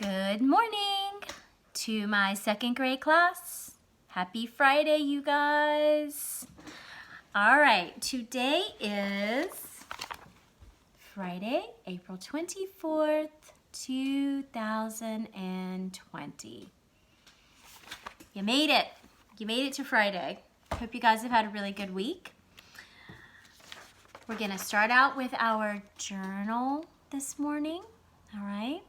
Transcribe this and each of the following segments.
Good morning to my second grade class. Happy Friday, you guys. All right, today is Friday, April 24th, 2020. You made it. You made it to Friday. Hope you guys have had a really good week. We're going to start out with our journal this morning, all right?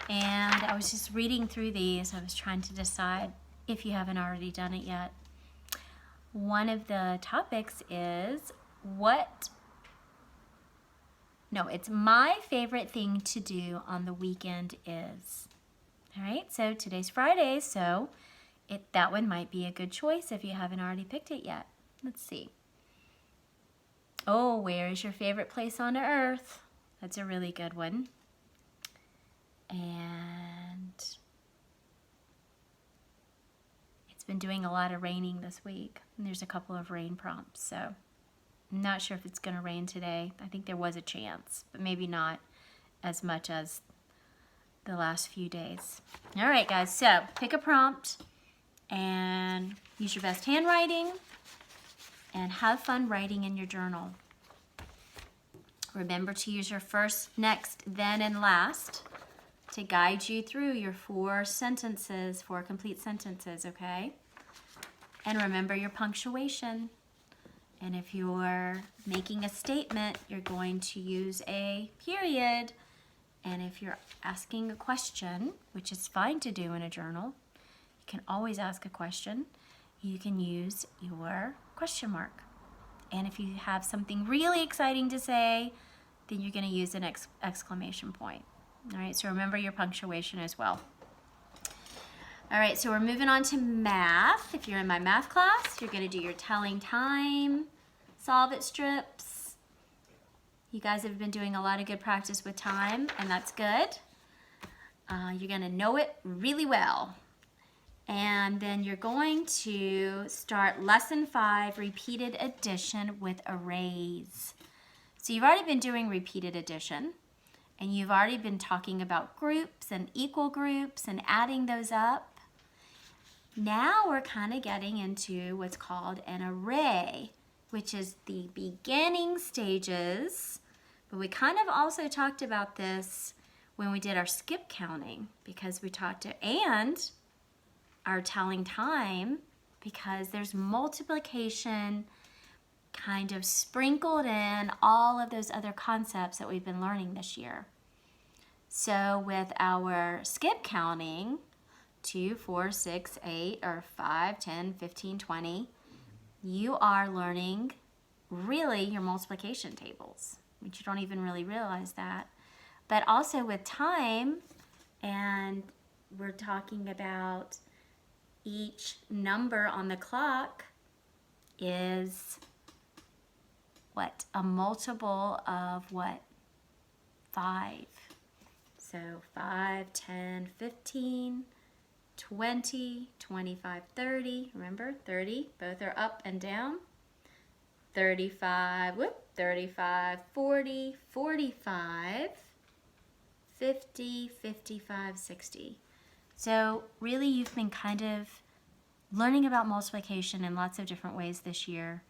And I was just reading through these. I was trying to decide if you haven't already done it yet. One of the topics is it's my favorite thing to do on the weekend is. All right, so today's Friday, so that one might be a good choice if you haven't already picked it yet. Let's see. Oh, where is your favorite place on earth? That's a really good one. And it's been doing a lot of raining this week. And there's a couple of rain prompts, so I'm not sure if it's going to rain today. I think there was a chance, but maybe not as much as the last few days. All right, guys, so pick a prompt and use your best handwriting and have fun writing in your journal. Remember to use your first, next, then, and last to guide you through your four complete sentences, okay? And remember your punctuation. And if you're making a statement, you're going to use a period. And if you're asking a question, which is fine to do in a journal, you can always ask a question, you can use your question mark. And if you have something really exciting to say, then you're going to use an exclamation point. All right, so remember your punctuation as well. All right, so we're moving on to math. If you're in my math class, you're going to do your telling time, solve it strips. You guys have been doing a lot of good practice with time, and that's good. You're going to know it really well. And then you're going to start lesson 5, repeated addition with arrays. So you've already been doing repeated addition. And you've already been talking about groups and equal groups and adding those up. Now we're kind of getting into what's called an array, which is the beginning stages. But we kind of also talked about this when we did our skip counting, because we talked and our telling time, because there's multiplication kind of sprinkled in all of those other concepts that we've been learning this year. So with our skip counting, 2, 4, 6, 8, or 5, 10, 15, 20, you are learning really your multiplication tables, which you don't even really realize that. But also with time, and we're talking about each number on the clock is what? A multiple of what? 5. So 5, 10, 15, 20, 25, 30. Remember, 30, both are up and down. 35, 35, 40, 45, 50, 55, 60. So really you've been kind of learning about multiplication in lots of different ways this year,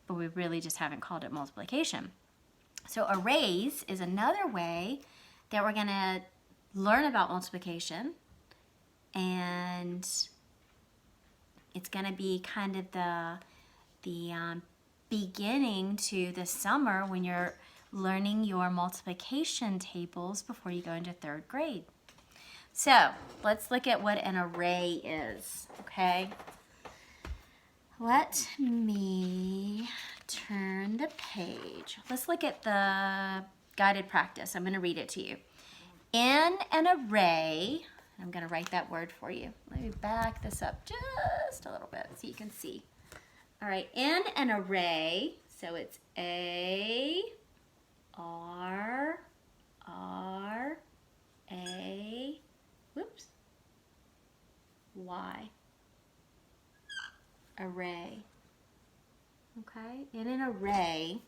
but we really just haven't called it multiplication. So arrays is another way that we're going to learn about multiplication, and it's going to be kind of the beginning to the summer when you're learning your multiplication tables before you go into 3rd grade. So let's look at what an array is, okay? Let me turn the page. Let's look at the guided practice. I'm going to read it to you. In an array, I'm going to write that word for you. Let me back this up just a little bit so you can see. All right, in an array, so it's A, R, R, A, Y. Array. Okay, in an array,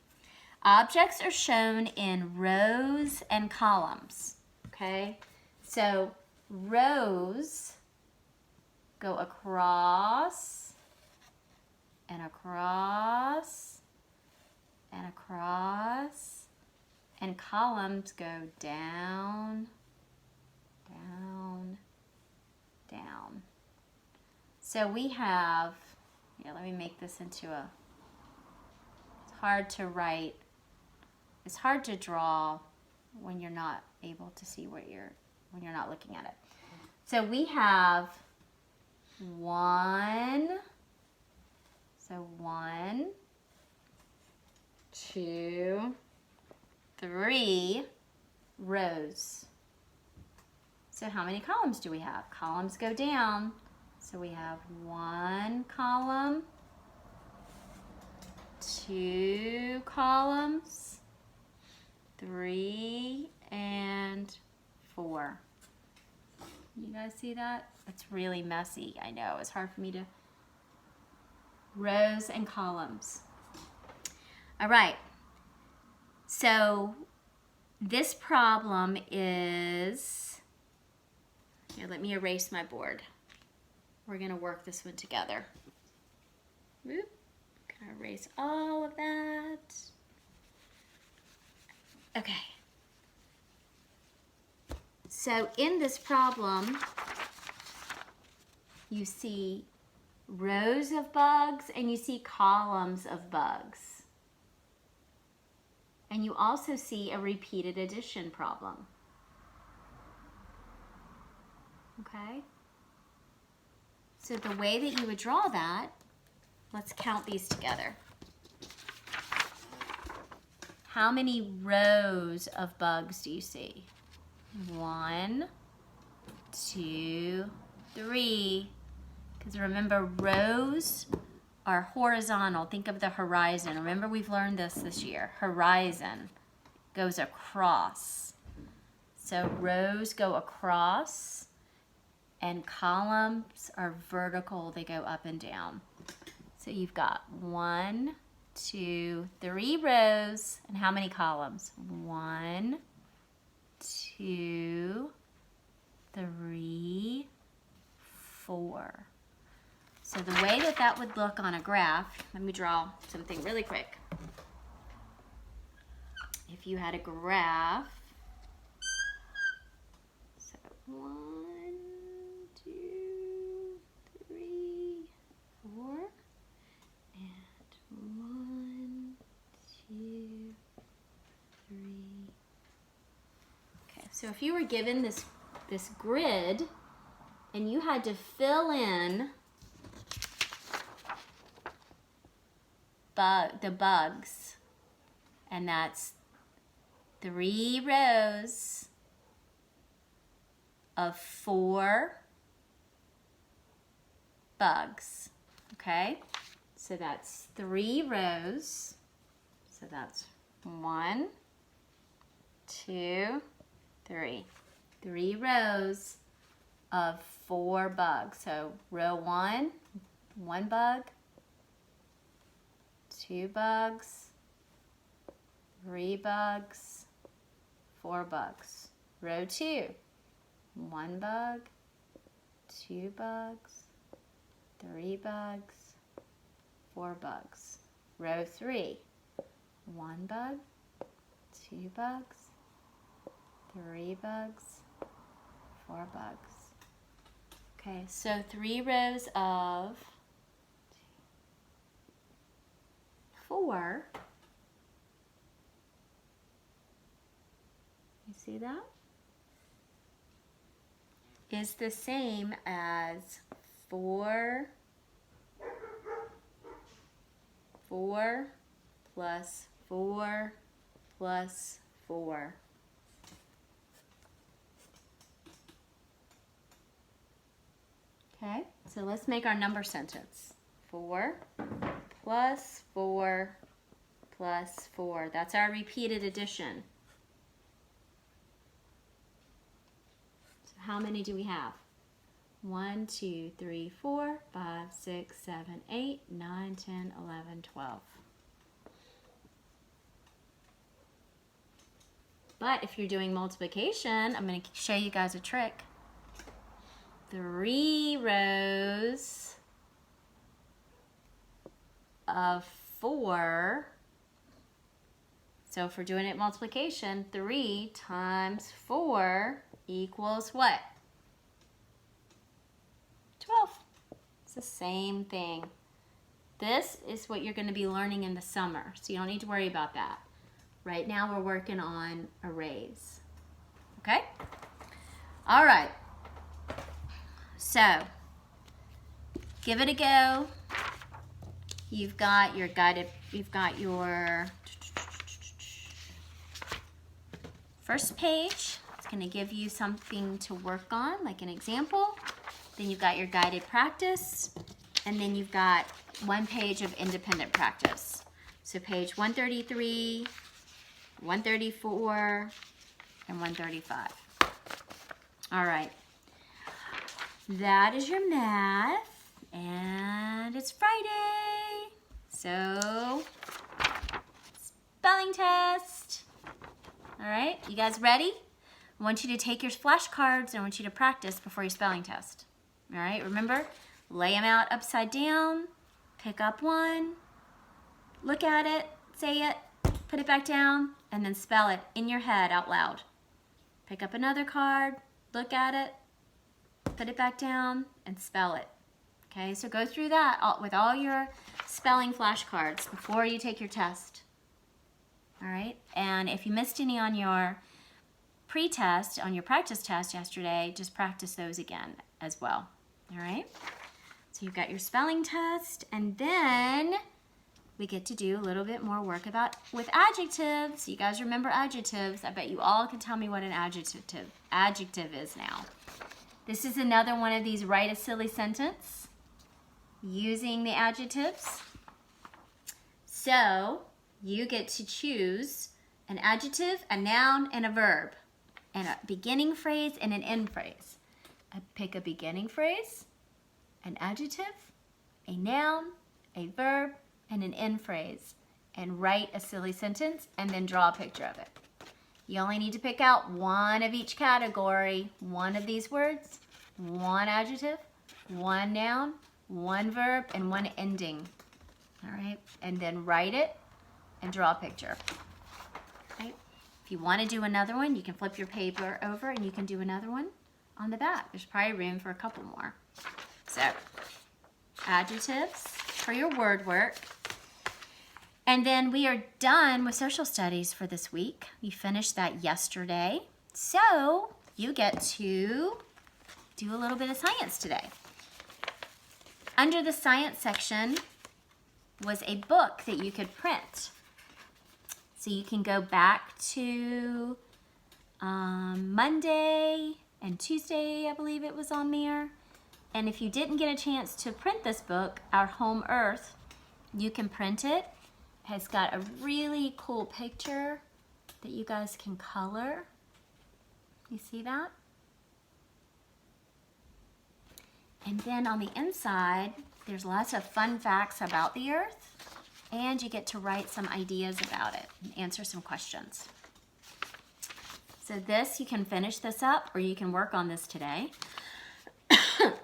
objects are shown in rows and columns. Okay, so rows go across and across and across, and columns go down, down, down. So we have, yeah, let me make this into a, it's hard to write, it's hard to draw when you're not able to see what when you're not looking at it. So we have 1, so 1, 2, 3 rows. So how many columns do we have? Columns go down. So we have 1 column, 2 columns, 3, and 4. You guys see that? It's really messy. I know, it's hard for me to, rows and columns. All right, so this problem is, here, let me erase my board. We're gonna work this one together. Whoop, gonna erase all of that. Okay. So in this problem, you see rows of bugs and you see columns of bugs. And you also see a repeated addition problem. Okay? So the way that you would draw that, let's count these together. How many rows of bugs do you see? 1, 2, 3. Because remember, rows are horizontal. Think of the horizon. Remember, we've learned this year. Horizon goes across. So rows go across, and columns are vertical. They go up and down. So you've got 1, 2, 3 rows, and how many columns? 1, 2, 3, 4. So the way that that would look on a graph, let me draw something really quick. If you had a graph, so 1, 2, 3, 4, and 1, 2, 3. Okay, so if you were given this grid and you had to fill in the bugs, and that's 3 rows of 4 bugs, okay? So that's 3 rows, so that's 1, 2, 3. 3 rows of 4 bugs. So row 1, 1 bug, 2 bugs, 3 bugs, 4 bugs. Row 2, 1 bug, 2 bugs, 3 bugs, 4 bugs. Row 3, 1 bug, 2 bugs, 3 bugs, 4 bugs. Okay, so 3 rows of 4. You see that? Is the same as 4 plus 4 plus 4. Okay, so let's make our number sentence. 4 plus 4 plus 4. That's our repeated addition. So how many do we have? 1, 2, 3, 4, 5, 6, 7, 8, 9, 10, 11, 12. But if you're doing multiplication, I'm going to show you guys a trick. 3 rows of 4. So if we're doing it multiplication, 3 times 4 equals what? 12. It's the same thing. This is what you're going to be learning in the summer, so you don't need to worry about that. Right now we're working on arrays. Okay? All right. So, give it a go. You've got your first page. It's going to give you something to work on, like an example. Then you've got your guided practice, and then you've got 1 page of independent practice. So page 133, 134, and 135. All right. That is your math, and it's Friday. So, spelling test. All right, you guys ready? I want you to take your flashcards and I want you to practice before your spelling test. All right, remember, lay them out upside down, pick up one, look at it, say it, put it back down, and then spell it in your head out loud. Pick up another card, look at it, put it back down, and spell it. Okay, so go through that with all your spelling flashcards before you take your test. All right, and if you missed any on your pre-test, on your practice test yesterday, just practice those again as well. All right, so you've got your spelling test, and then we get to do a little bit more work with adjectives. You guys remember adjectives? I bet you all can tell me what an adjective is now. This is another one of these write a silly sentence using the adjectives. So you get to choose an adjective, a noun, and a verb, and a beginning phrase and an end phrase. Pick a beginning phrase, an adjective, a noun, a verb, and an end phrase, and write a silly sentence, and then draw a picture of it. You only need to pick out one of each category, one of these words, one adjective, one noun, one verb, and one ending. All right, and then write it and draw a picture. Right? If you want to do another one, you can flip your paper over and you can do another one on the back. There's probably room for a couple more. So, adjectives for your word work. And then we are done with social studies for this week. We finished that yesterday. So, you get to do a little bit of science today. Under the science section was a book that you could print. So you can go back to Monday and Tuesday, I believe it was on there. And if you didn't get a chance to print this book, Our Home Earth, you can print it. It has got a really cool picture that you guys can color. You see that? And then on the inside, there's lots of fun facts about the Earth, and you get to write some ideas about it and answer some questions. So this, you can finish this up or you can work on this today.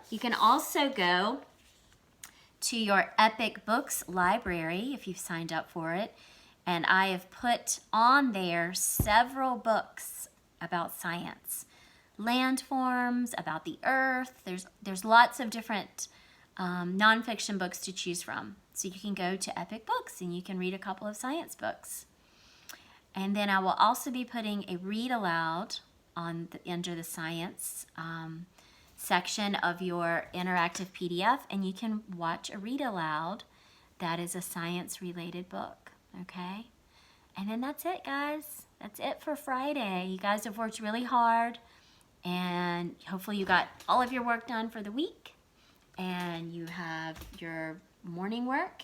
You can also go to your Epic Books library if you've signed up for it, and I have put on there several books about science. Landforms, about the Earth. There's lots of different nonfiction books to choose from. So you can go to Epic Books and you can read a couple of science books. And then I will also be putting a read aloud under the science section of your interactive PDF, and you can watch a read aloud that is a science related book. Okay? And then that's it, guys. That's it for Friday. You guys have worked really hard, and hopefully you got all of your work done for the week, and you have your morning work,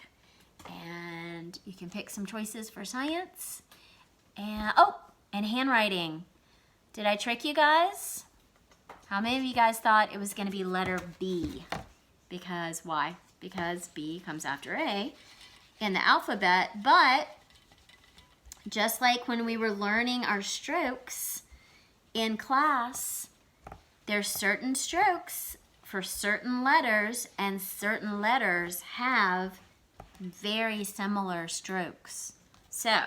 and you can pick some choices for science. And handwriting. Did I trick you guys? How many of you guys thought it was going to be letter B? Because why? Because B comes after A in the alphabet, but just like when we were learning our strokes in class, there's certain strokes for certain letters, and certain letters have very similar strokes. So,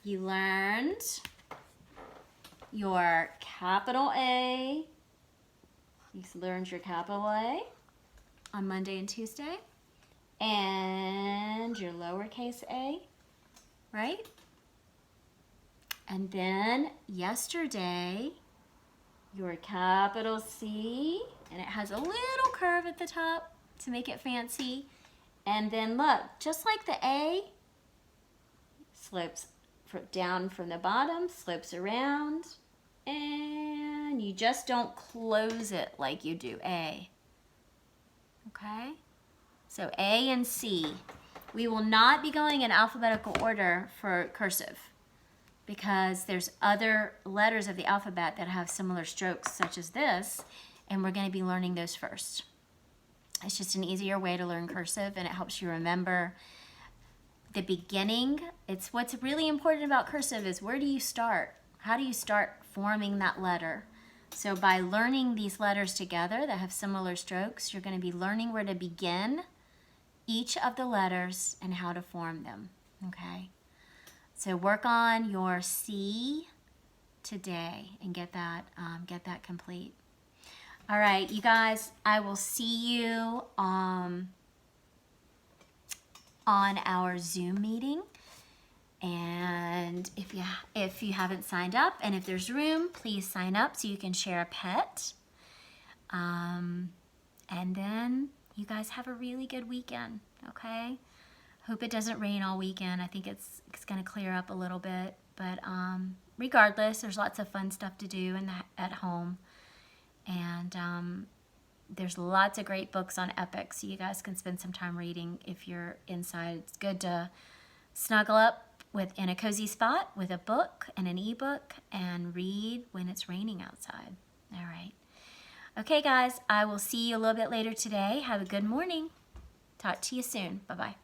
you learned your capital A. You learned your capital A on Monday and Tuesday. And your lowercase a, right? And then yesterday, your capital C, and it has a little curve at the top to make it fancy. And then look, just like the A, slopes down from the bottom, slopes around, and you just don't close it like you do A. Okay? So A and C. We will not be going in alphabetical order for cursive because there's other letters of the alphabet that have similar strokes such as this, and we're going to be learning those first. It's just an easier way to learn cursive, and it helps you remember the beginning. It's what's really important about cursive is where do you start? How do you start forming that letter? So by learning these letters together that have similar strokes, you're going to be learning where to begin each of the letters and how to form them, okay? So work on your C today and get that complete. All right, you guys, I will see you on our Zoom meeting. And if you haven't signed up, and if there's room, please sign up so you can share a pet. And then you guys have a really good weekend, okay? Hope it doesn't rain all weekend. I think it's going to clear up a little bit. But regardless, there's lots of fun stuff to do at home. And there's lots of great books on Epic, so you guys can spend some time reading if you're inside. It's good to snuggle up in a cozy spot with a book and an ebook and read when it's raining outside. All right. Okay, guys, I will see you a little bit later today. Have a good morning. Talk to you soon. Bye-bye.